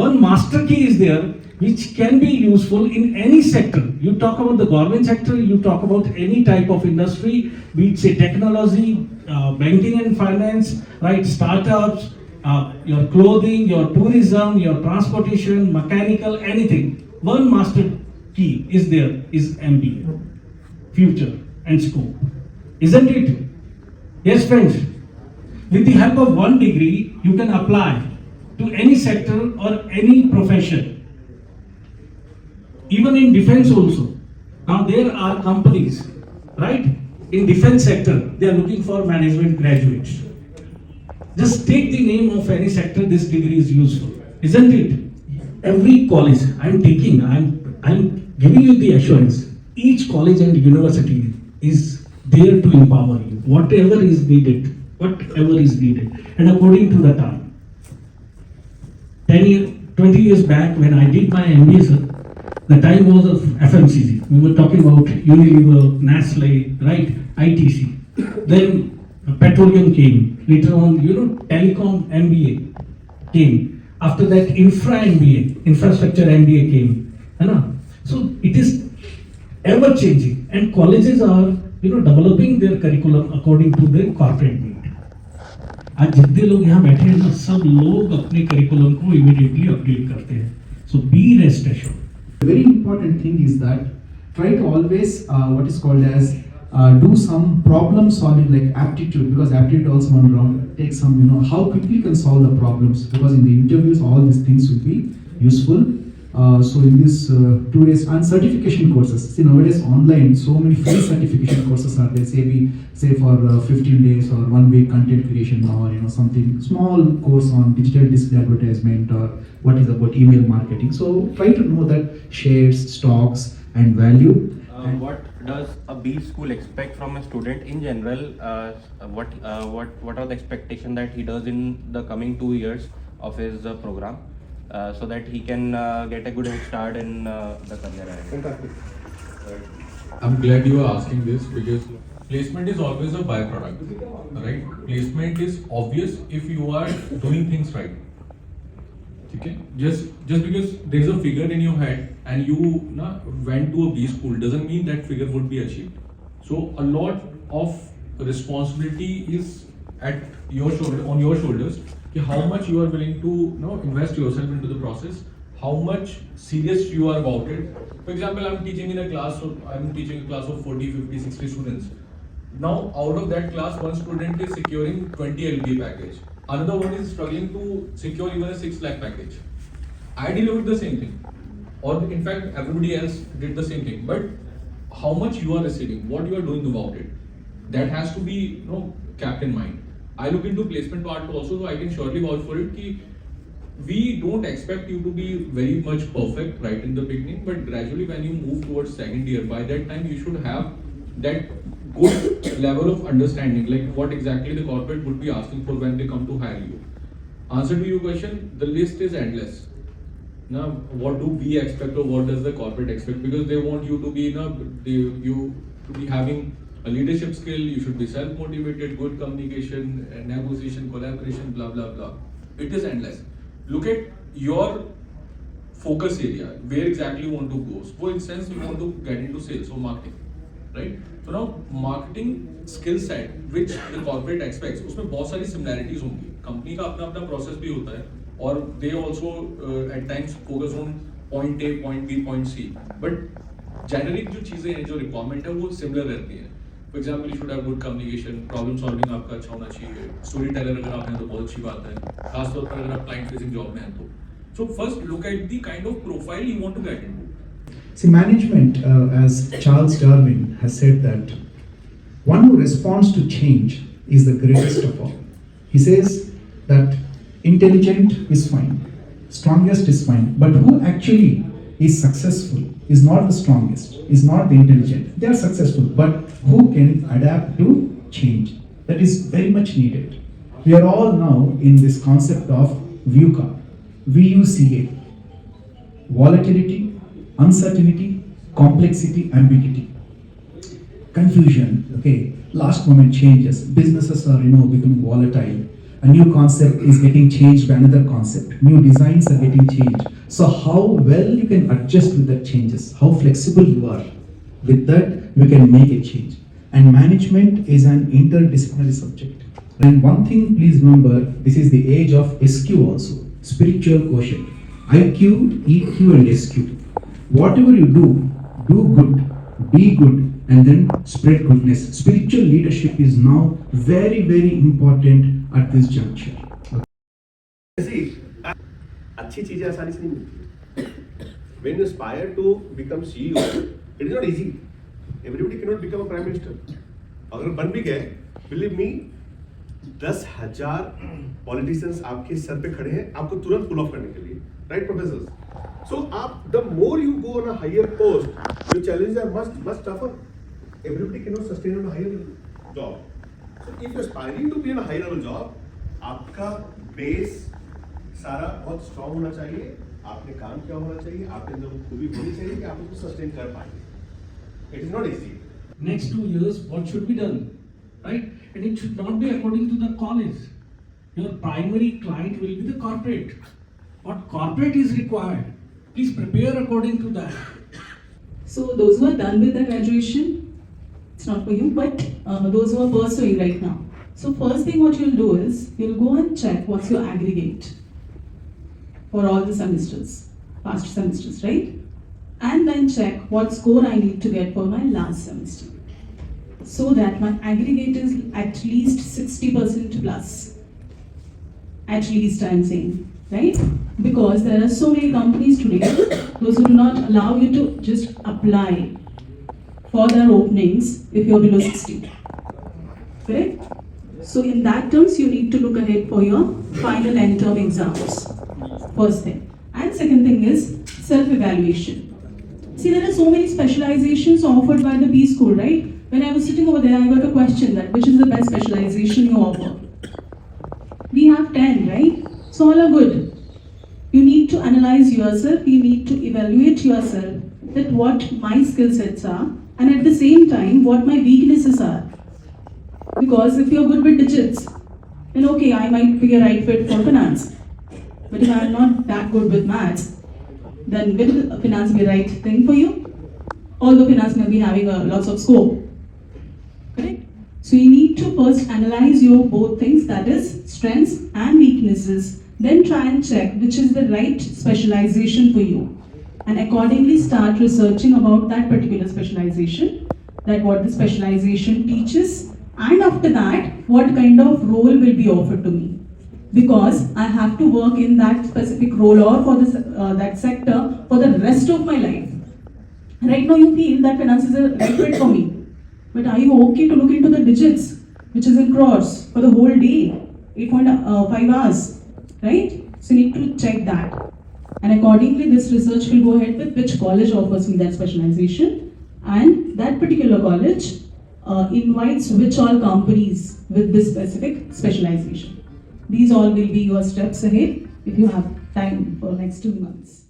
One master key is there which can be useful in any sector. You talk about the government sector, you talk about any type of industry, be it say technology, banking and finance, right? Startups, your clothing, your tourism, your transportation, mechanical, anything. One master key is there, is MBA, future and scope. Isn't it? Yes, friends. With the help of one degree, you can apply to any sector or any profession. Even in defense also. Now there are companies, right? In defense sector, they are looking for management graduates. Just take the name of any sector, this degree is useful. Isn't it? Every college I'm giving you the assurance, each college and university is there to empower you. Whatever is needed. And according to the time. 20 years back when I did my MBA, sir, the time was of FMCG. We were talking about Unilever, Nestle, right? ITC. Then petroleum came. Later on, telecom MBA came. After that, infrastructure MBA came. So it is ever changing, and colleges are developing their curriculum according to their corporate need. आज जितने लोग यहाँ बैठे हैं ना, सब लोग अपने करिकुलम को इमीडिएटली अपडेट करते हैं. So be rest assured. The very important thing is that try to always what is called as do some problem solving, like aptitude, because aptitude also one round take some how quickly you can solve the problems, because in the interviews all these things will be useful. So in this 2 days and certification courses, see nowadays online so many free certification courses are there. Say for 15 days or 1 week content creation, or something small course on digital display advertisement, or what is about email marketing. So try to know that shares, stocks and value. What does a B school expect from a student in general? What are the expectations that he does in the coming 2 years of his program, so that he can get a good head start in the career? I'm glad you are asking this, because placement is always a byproduct, right? Placement is obvious if you are doing things right. Okay? Just because there is a figure in your head and you went to a B school doesn't mean that figure would be achieved. So a lot of responsibility is at your shoulder, on your shoulders. How much you are willing to invest yourself into the process, how much serious you are about it. For example, I'm teaching a class of 40, 50, 60 students. Now out of that class, one student is securing 20 LBA package. Another one is struggling to secure even a 6 lakh package. I delivered the same thing, or in fact everybody else did the same thing. But how much you are receiving, what you are doing about it, that has to be kept in mind. I look into placement part also, so I can surely vouch for it. We don't expect you to be very much perfect right in the beginning, but gradually when you move towards second year, by that time you should have that good level of understanding, like what exactly the corporate would be asking for when they come to hire you. Answer to your question, the list is endless. Now, what do we expect, or what does the corporate expect? Because they want you to be having a leadership skill, you should be self-motivated, good communication, negotiation, collaboration, blah, blah, blah. It is endless. Look at your focus area, where exactly you want to go. For instance, you want to get into sales or marketing, right? So now, marketing skill set, which the corporate expects, उसमें बहुत सारी similarities होंगी. Company का अपना process भी होता है, और they also at times focus on point A, point B, point C. But generic जो चीजें हैं, जो requirement है, वो similar रहती हैं. For example, you should have good communication, problem solving आपका अच्छा होना चाहिए, storyteller अगर आप हैं तो बहुत अच्छी बात है, खासतौर पर अगर आप client facing job में हैं तो. So first look at the kind of profile you want to get into. See, management, as Charles Darwin has said, that one who responds to change is the greatest of all. He says that intelligent is fine, strongest is fine, but who actually is successful is not the strongest, is not the intelligent. They are successful, but who can adapt to change? That is very much needed. We are all now in this concept of VUCA, VUCA, volatility, uncertainty, complexity, ambiguity, confusion. Okay, last moment changes. Businesses are becoming volatile. A new concept is getting changed by another concept. New designs are getting changed. So how well you can adjust with the changes, how flexible you are. With that, you can make a change. And management is an interdisciplinary subject. And one thing, please remember, this is the age of SQ also, spiritual quotient. IQ, EQ and SQ. Whatever you do good, be good, and then spread goodness. Spiritual leadership is now very, very important at this juncture. See, अच्छी चीजें आसानी से नहीं मिलती. When you aspire to become CEO, it is not easy. Everybody cannot become a prime minister. अगर बन भी गए, believe me, 10,000 politicians आपके सर पे खड़े हैं आपको तुरंत pull off करने के लिए, right, professors? So the more you go on a higher post, your challenges are much tougher. Everybody cannot sustain on a higher level job. So if you're aspiring to be in a higher level job, आपका base सारा बहुत strong होना चाहिए, आपने काम किया होना चाहिए, आपके अंदर वो खूबी होनी चाहिए कि आप उसको sustain कर पाएंगे. It is not easy. Next 2 years, what should be done, right? And it should not be according to the college. Your primary client will be the corporate. What corporate is required, please prepare according to that. So those who are done with their graduation, it's not for you, but those who are pursuing right now. So first thing what you'll do is, you'll go and check what's your aggregate for all the semesters, past semesters, right? And then check what score I need to get for my last semester. So that my aggregate is at least 60% plus. At least I'm saying, right? Because there are so many companies today, those who do not allow you to just apply for their openings if you're below 60. Correct? So in that terms, you need to look ahead for your final end term exams. First thing. And second thing is self-evaluation. See, there are so many specializations offered by the B school, right? When I was sitting over there, I got a question that which is the best specialization you offer? We have 10, right? So all are good. You need to analyze yourself, you need to evaluate yourself that what my skill sets are and at the same time what my weaknesses are. Because if you're good with digits, then okay, I might be a right fit for finance. But if I'm not that good with maths, then will finance be the right thing for you? Although finance may be having lots of scope. Correct? So you need to first analyze your both things, that is strengths and weaknesses. Then try and check which is the right specialization for you. And accordingly start researching about that particular specialization, that what the specialization teaches, and after that, what kind of role will be offered to me. Because I have to work in that specific role or for this, that sector for the rest of my life. Right now you feel that finance is a right fit for me. But are you okay to look into the digits, which is in crores, for the whole day, 8.5 hours, right? So you need to check that. And accordingly, this research will go ahead with which college offers me that specialization. And that particular college invites which all companies with this specific specialization. These all will be your steps ahead if you have time for next 2 months.